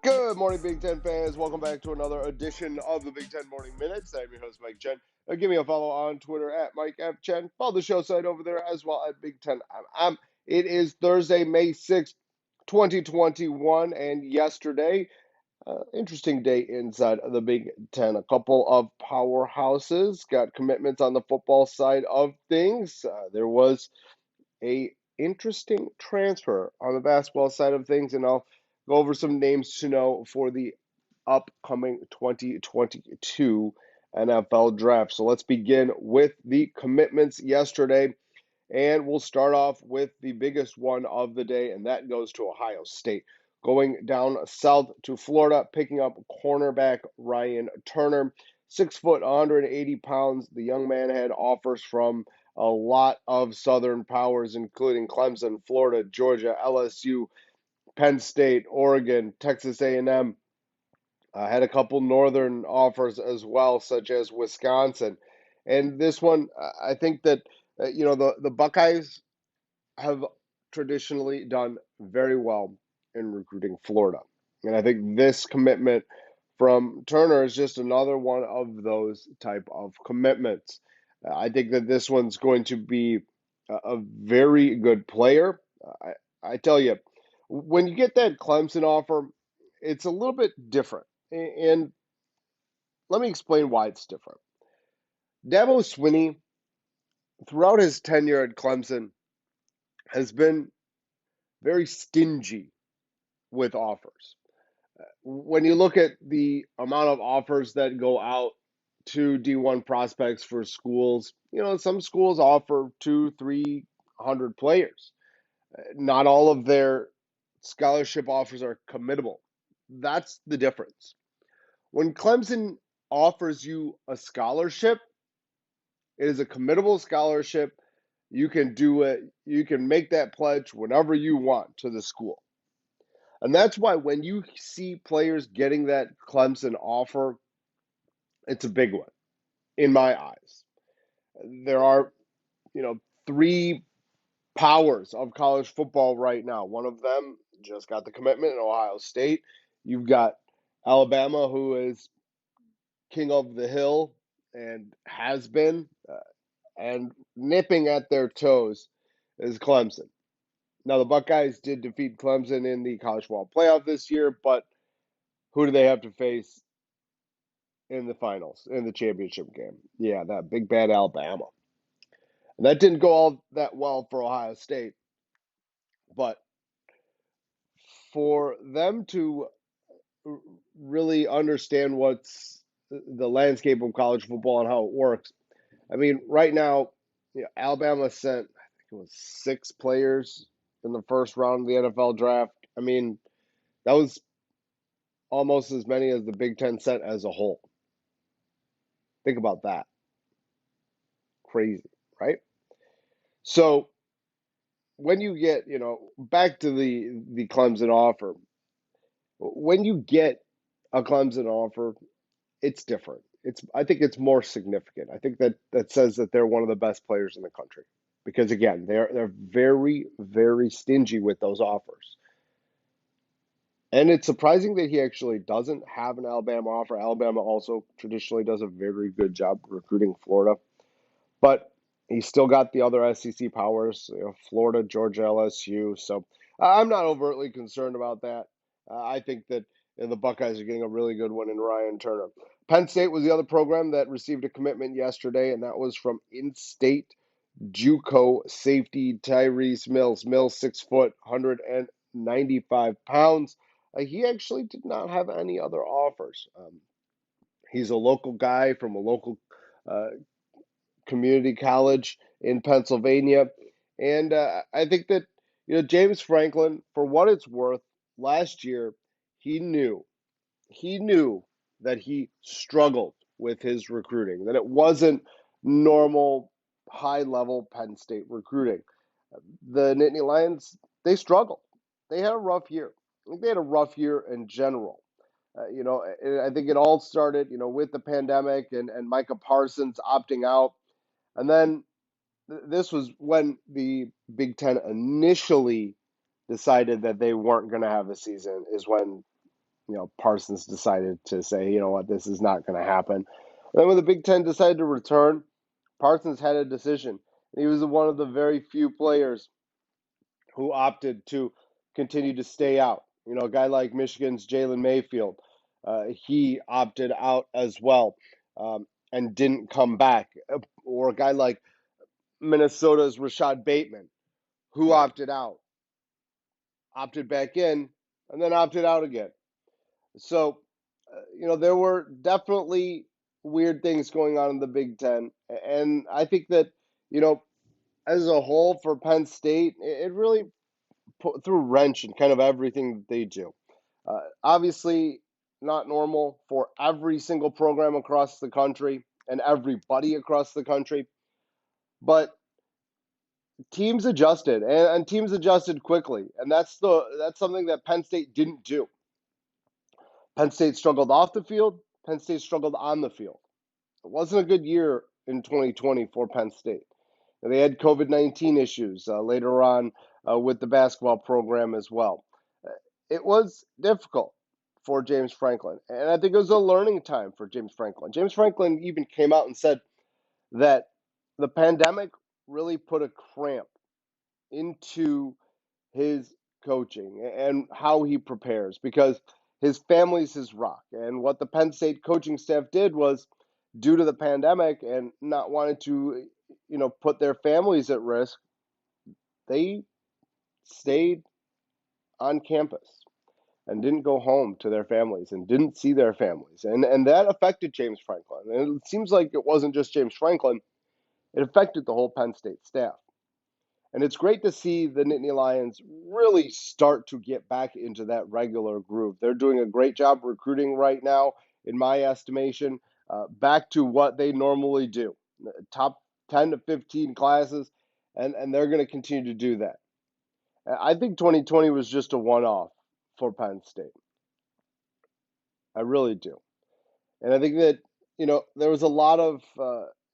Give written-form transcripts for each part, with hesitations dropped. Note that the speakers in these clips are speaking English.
Good morning, Big Ten fans. Welcome back to another edition of the Big Ten Morning Minutes. I'm your host, Mike Chen. Give me a follow on Twitter at Mike F. Chen. Follow the show site over there as well at Big Ten. It is Thursday, May 6th, 2021, and yesterday, interesting day inside of the Big Ten. A couple of powerhouses got commitments on the football side of things. There was a interesting transfer on the basketball side of things, and I'll go over some names to know for the upcoming 2022 NFL draft. So let's begin with the commitments yesterday, and we'll start off with the biggest one of the day, and that goes to Ohio State. Going down south to Florida, picking up cornerback Ryan Turner, 6 foot, 180 pounds. The young man had offers from a lot of Southern powers, including Clemson, Florida, Georgia, LSU, Penn State, Oregon, Texas A&M. Had a couple Northern offers as well, such as Wisconsin. And this one, I think that the Buckeyes have traditionally done very well in recruiting Florida, and I think this commitment from Turner is just another one of those type of commitments. I think that this one's going to be a very good player. I tell you, when you get that Clemson offer, it's a little bit different. And let me explain why it's different. Dabo Swinney, throughout his tenure at Clemson, has been very stingy with offers. When you look at the amount of offers that go out to D1 prospects for schools, some schools offer 200-300 players. Not all of their scholarship offers are committable. That's the difference. When Clemson offers you a scholarship, it is a committable scholarship. You can do it. You can make that pledge whenever you want to the school. And that's why when you see players getting that Clemson offer, it's a big one in my eyes. There are, three powers of college football right now. One of them just got the commitment in Ohio State. You've got Alabama, who is king of the hill and has been, and nipping at their toes is Clemson. Now, the Buckeyes did defeat Clemson in the college football playoff this year, but who do they have to face in the finals, in the championship game? Yeah, that big bad Alabama. And that didn't go all that well for Ohio State, but for them to really understand what's the landscape of college football and how it works, I mean, right now, Alabama sent, I think it was 6 players in the first round of the NFL draft. I mean, that was almost as many as the Big Ten sent as a whole. Think about that. Crazy, right? So when you get, back to the Clemson offer, when you get a Clemson offer, it's different. I think it's more significant. I think that says that they're one of the best players in the country because again, they're very, very stingy with those offers. And it's surprising that he actually doesn't have an Alabama offer. Alabama also traditionally does a very good job recruiting Florida. But he's still got the other SEC powers, Florida, Georgia, LSU. So I'm not overtly concerned about that. I think that the Buckeyes are getting a really good one in Ryan Turner. Penn State was the other program that received a commitment yesterday, and that was from in-state JUCO safety Tyrese Mills. Mills, 6 foot, 195 pounds. He actually did not have any other offers. He's a local guy from a local uh, community college in Pennsylvania. And I think that, James Franklin, for what it's worth, last year, he knew that he struggled with his recruiting, that it wasn't normal high level Penn State recruiting. The Nittany Lions, they struggled. They had a rough year. I think they had a rough year in general. I think it all started, with the pandemic and Micah Parsons opting out. And then this was when the Big Ten initially decided that they weren't going to have a season, is when Parsons decided to say, you know what, this is not going to happen. And then when the Big Ten decided to return, Parsons had a decision. He was one of the very few players who opted to continue to stay out. A guy like Michigan's Jalen Mayfield, he opted out as well, and didn't come back. Or a guy like Minnesota's Rashad Bateman, who opted out, opted back in, and then opted out again. So, there were definitely weird things going on in the Big Ten. And I think that, you know, as a whole for Penn State, it really threw a wrench in kind of everything that they do. Obviously, not normal for every single program across the country and everybody across the country, but teams adjusted and teams adjusted quickly, and that's something that Penn State didn't do. Penn State struggled off the field. Penn State struggled on the field. It wasn't a good year in 2020 for Penn State. They had COVID-19 issues later on with the basketball program as well. It was difficult for James Franklin, and I think it was a learning time for James Franklin. James Franklin even came out and said that the pandemic really put a cramp into his coaching and how he prepares, because his family's his rock. And what the Penn State coaching staff did was, due to the pandemic and not wanting to, put their families at risk, they stayed on campus and didn't go home to their families and didn't see their families. And that affected James Franklin. And it seems like it wasn't just James Franklin, it affected the whole Penn State staff. And it's great to see the Nittany Lions really start to get back into that regular groove. They're doing a great job recruiting right now, in my estimation, back to what they normally do. Top 10 to 15 classes, and they're going to continue to do that. I think 2020 was just a one-off for Penn State. I really do. And I think that, there was a lot of,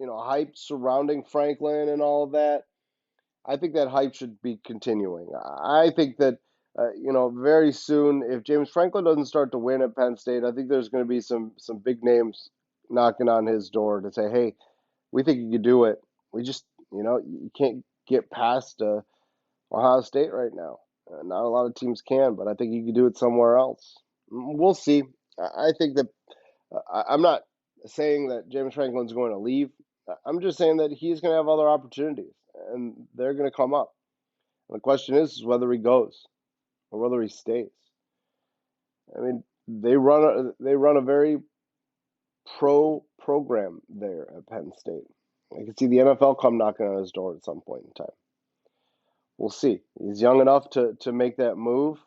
hype surrounding Franklin and all of that. I think that hype should be continuing. I think that, very soon, if James Franklin doesn't start to win at Penn State, I think there's going to be some big names knocking on his door to say, hey, we think you could do it. We just, you can't get past Ohio State right now. Not a lot of teams can, but I think you could do it somewhere else. We'll see. I think that I'm not saying that James Franklin's going to leave. I'm just saying that he's going to have other opportunities, and they're going to come up. And the question is whether he goes or whether he stays. I mean, they run a very pro program there at Penn State. I can see the NFL come knocking on his door at some point in time. We'll see. He's young enough to make that move,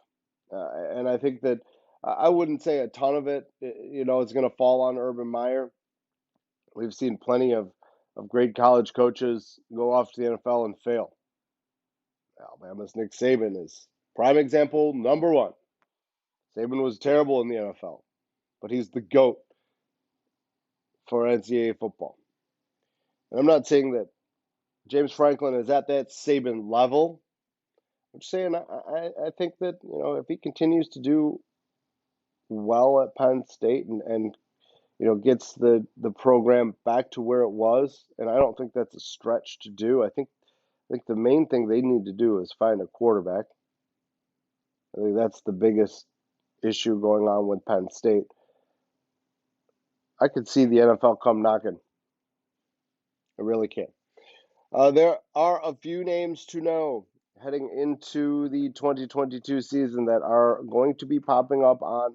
and I think that I wouldn't say a ton of it, is going to fall on Urban Meyer. We've seen plenty of great college coaches go off to the NFL and fail. Alabama's Nick Saban is prime example number one. Saban was terrible in the NFL, but he's the GOAT for NCAA football. And I'm not saying that James Franklin is at that Saban level. I'm just saying I think that, if he continues to do well at Penn State and gets the program back to where it was, and I don't think that's a stretch to do. I think the main thing they need to do is find a quarterback. I think that's the biggest issue going on with Penn State. I could see the NFL come knocking. I really can. There are a few names to know heading into the 2022 season that are going to be popping up on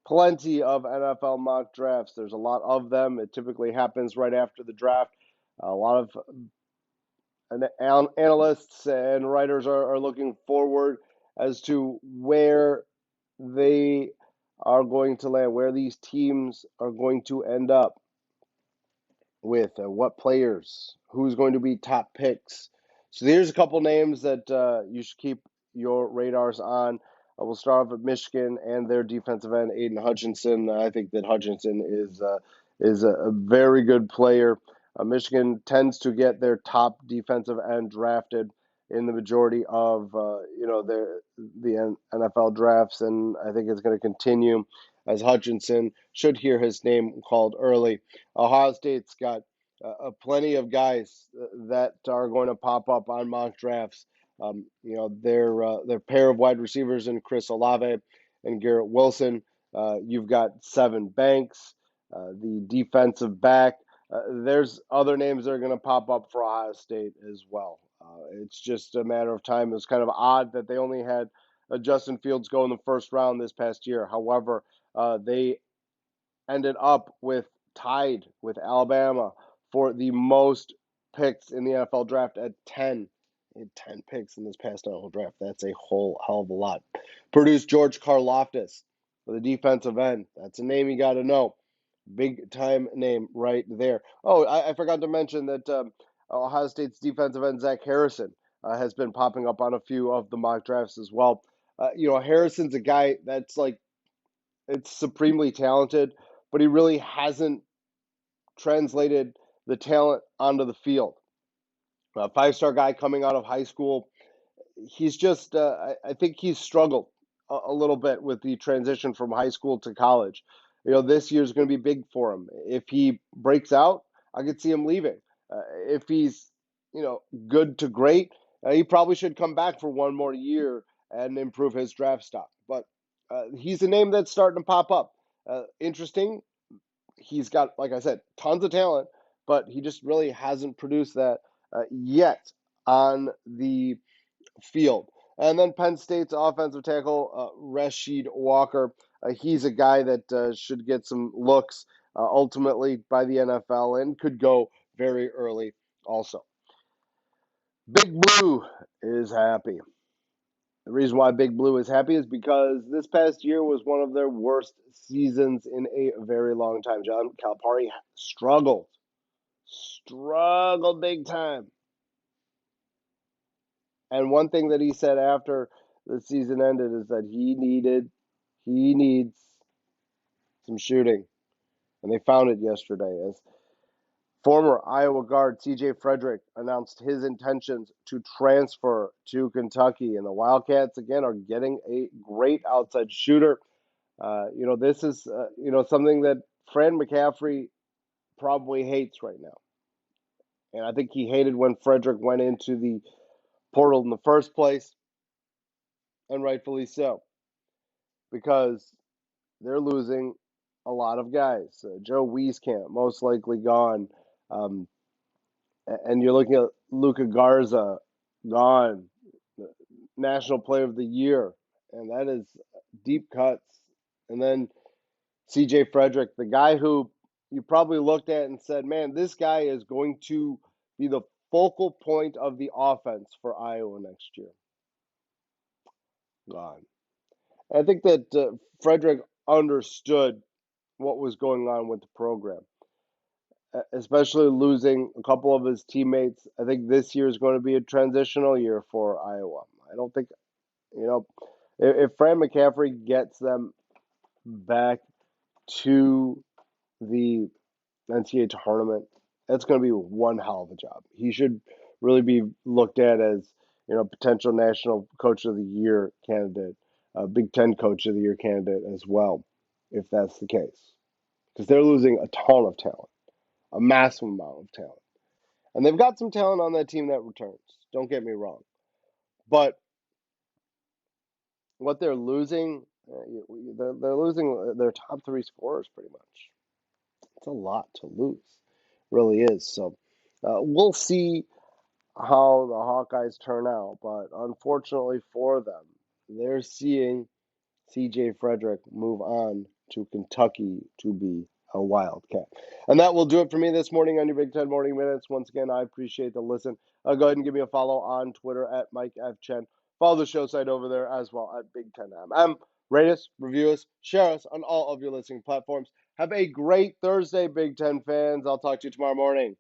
plenty of NFL mock drafts. There's a lot of them. It typically happens right after the draft. A lot of analysts and writers are looking forward as to where they are going to land, where these teams are going to end up with what players, who's going to be top picks. So here's a couple names that you should keep your radars on. We'll start off with Michigan and their defensive end, Aiden Hutchinson. I think that Hutchinson is a very good player. Michigan tends to get their top defensive end drafted in the majority of the NFL drafts, and I think it's going to continue. as Hutchinson should hear his name called early. Ohio State's got plenty of guys that are going to pop up on mock drafts. Their pair of wide receivers in Chris Olave and Garrett Wilson. You've got Sevyn Banks, the defensive back. There's other names that are going to pop up for Ohio State as well. It's just a matter of time. It's kind of odd that they only had Justin Fields go in the first round this past year. However, they ended up with tied with Alabama for the most picks in the NFL draft at 10. They had 10 picks in this past NFL draft. That's a whole hell of a lot. Produced George Karlaftis for the defensive end. That's a name you got to know. Big time name right there. Oh, I forgot to mention that Ohio State's defensive end Zach Harrison has been popping up on a few of the mock drafts as well. Harrison's a guy that's like it's supremely talented, but he really hasn't translated the talent onto the field. A five-star guy coming out of high school, he's just I think he's struggled a little bit with the transition from high school to college. This year's going to be big for him. If he breaks out, I could see him leaving. If he's good to great, he probably should come back for one more year and improve his draft stock. But he's a name that's starting to pop up. Interesting. He's got, like I said, tons of talent, but he just really hasn't produced that yet on the field. And then Penn State's offensive tackle, Rashid Walker. He's a guy that should get some looks ultimately by the NFL and could go very early also. Big Blue is happy. The reason why Big Blue is happy is because this past year was one of their worst seasons in a very long time. John Calipari struggled big time. And one thing that he said after the season ended is that he needs some shooting. And they found it yesterday as former Iowa guard C.J. Frederick announced his intentions to transfer to Kentucky. And the Wildcats, again, are getting a great outside shooter. This is, something that Fran McCaffrey probably hates right now. And I think he hated when Frederick went into the portal in the first place, and rightfully so, because they're losing a lot of guys. Joe Wieskamp, most likely gone. And you're looking at Luka Garza, gone. National Player of the Year. And that is deep cuts. And then C.J. Frederick, the guy who you probably looked at and said, man, this guy is going to be the focal point of the offense for Iowa next year. Gone. I think that Frederick understood what was going on with the program, especially losing a couple of his teammates. I think this year is going to be a transitional year for Iowa. I don't think, if Fran McCaffrey gets them back to the NCAA tournament, that's going to be one hell of a job. He should really be looked at as, potential National Coach of the Year candidate, Big Ten Coach of the Year candidate as well, if that's the case. Because they're losing a ton of talent, a massive amount of talent. And they've got some talent on that team that returns. Don't get me wrong. But what they're losing, they're losing their top three scorers pretty much. It's a lot to lose, really is. So we'll see how the Hawkeyes turn out. But unfortunately for them, they're seeing C.J. Frederick move on to Kentucky to be a Wildcat. And that will do it for me this morning on your Big Ten Morning Minutes. Once again, I appreciate the listen. Go ahead and give me a follow on Twitter at Mike F. Chen. Follow the show site over there as well at Big Ten M. Rate us, review us, share us on all of your listening platforms. Have a great Thursday, Big Ten fans. I'll talk to you tomorrow morning.